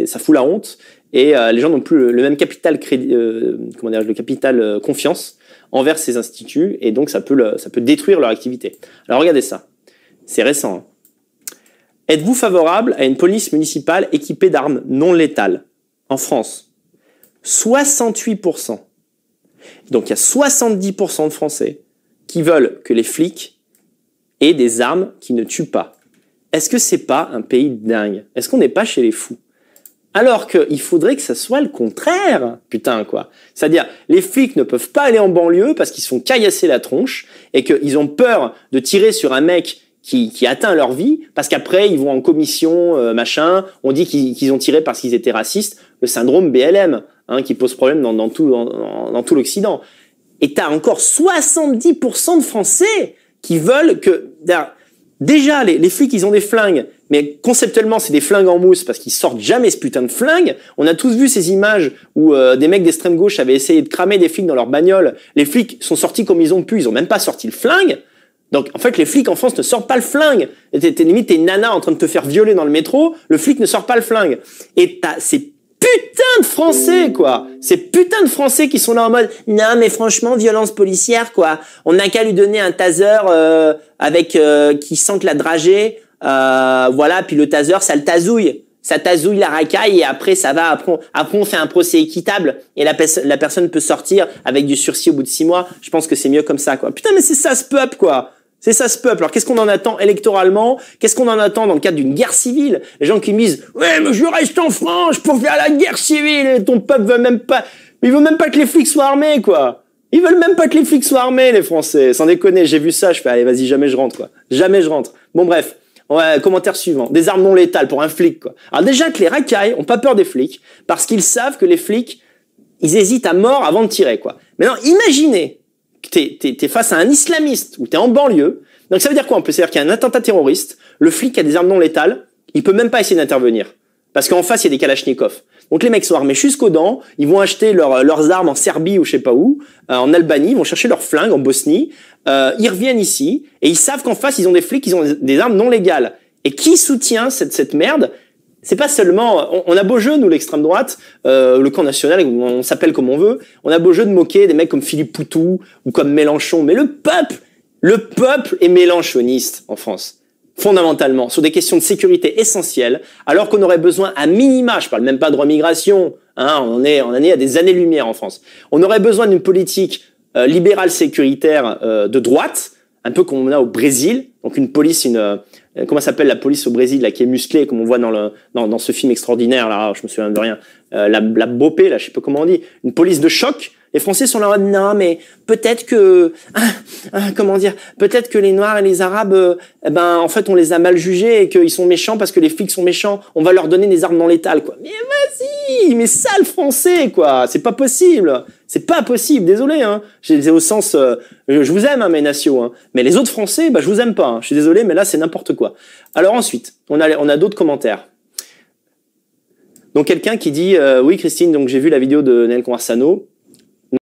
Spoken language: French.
ça fout la honte. Et les gens n'ont plus le même capital le capital confiance envers ces instituts, et donc ça peut détruire leur activité. Alors regardez ça, c'est récent. Hein. Êtes-vous favorable à une police municipale équipée d'armes non létales en France? 68%. Donc il y a 70% de Français qui veulent que les flics aient des armes qui ne tuent pas. Est-ce que c'est pas un pays de dingue? Est-ce qu'on n'est pas chez les fous? Alors qu'il faudrait que ça soit le contraire, putain quoi. C'est-à-dire, les flics ne peuvent pas aller en banlieue parce qu'ils se font caillasser la tronche et qu'ils ont peur de tirer sur un mec qui atteint leur vie, parce qu'après ils vont en commission, machin, on dit qu'ils ont tiré parce qu'ils étaient racistes, le syndrome BLM, hein, qui pose problème dans tout l'Occident. Et t'as encore 70% de Français qui veulent que... Déjà, les flics, ils ont des flingues, mais conceptuellement, c'est des flingues en mousse parce qu'ils sortent jamais ce putain de flingue. On a tous vu ces images où des mecs d'extrême gauche avaient essayé de cramer des flics dans leur bagnole. Les flics sont sortis comme ils ont pu, ils ont même pas sorti le flingue. Donc, en fait, les flics en France ne sortent pas le flingue. Limite, t'es une nana en train de te faire violer dans le métro, le flic ne sort pas le flingue. Et t'as ces putains de Français, quoi. Ces putains de Français qui sont là en mode « Non, mais franchement, violence policière, quoi. On n'a qu'à lui donner un taser qui sente la dragée. Voilà, puis le taser, ça le tasouille. Ça tasouille la racaille et après, ça va. Après, on fait un procès équitable et la personne peut sortir avec du sursis au bout de 6 mois. Je pense que c'est mieux comme ça, quoi. Putain, mais c'est ça, ce peuple, quoi. C'est ça, ce peuple. Alors, qu'est-ce qu'on en attend électoralement? Qu'est-ce qu'on en attend dans le cadre d'une guerre civile? Les gens qui me disent « Ouais, mais je reste en France pour faire la guerre civile et ton peuple veut même pas... » Mais ils veulent même pas que les flics soient armés, quoi. Ils veulent même pas que les flics soient armés, les Français. Sans déconner, j'ai vu ça, je fais « Allez, vas-y, jamais je rentre, quoi. Jamais je rentre. » Bon, bref. Ouais, commentaire suivant. Des armes non létales pour un flic, quoi. Alors déjà que les racailles ont pas peur des flics parce qu'ils savent que les flics, ils hésitent à mort avant de tirer, quoi. Maintenant, imaginez que t'es face à un islamiste ou t'es en banlieue. Donc ça veut dire quoi? On peut dire qu'il y a un attentat terroriste, le flic a des armes non létales, il peut même pas essayer d'intervenir. Parce qu'en face, il y a des kalachnikovs. Donc les mecs sont armés jusqu'aux dents, ils vont acheter leurs armes en Serbie ou je sais pas où, en Albanie, ils vont chercher leurs flingues en Bosnie, ils reviennent ici, et ils savent qu'en face, ils ont des flics, ils ont des armes non légales. Et qui soutient cette merde? C'est pas seulement... On a beau jeu, nous, l'extrême droite, le camp national, on s'appelle comme on veut, on a beau jeu de moquer des mecs comme Philippe Poutou ou comme Mélenchon, mais le peuple est mélenchoniste en France. Fondamentalement, sur des questions de sécurité essentielles, alors qu'on aurait besoin à minima, je parle même pas de remigration, hein, on est à des années-lumière en France, on aurait besoin d'une politique libérale sécuritaire de droite, un peu comme on a au Brésil, donc une police, comment s'appelle la police au Brésil, là, qui est musclée, comme on voit dans ce film extraordinaire, là, je me souviens de rien, la BOPE, là, je sais pas comment on dit, une police de choc. Les Français sont là, non, mais peut-être que, peut-être que les Noirs et les Arabes, en fait, on les a mal jugés et qu'ils sont méchants parce que les flics sont méchants. On va leur donner des armes non létales, quoi. Mais vas-y, mais sale Français, quoi. C'est pas possible. C'est pas possible. Désolé, hein. J'ai au sens, je vous aime, hein, mes nations, hein. Mais les autres Français, je vous aime pas, hein. Je suis désolé, mais là, c'est n'importe quoi. Alors ensuite, on a d'autres commentaires. Donc quelqu'un qui dit, oui, Christine, donc j'ai vu la vidéo de Nel Conversano.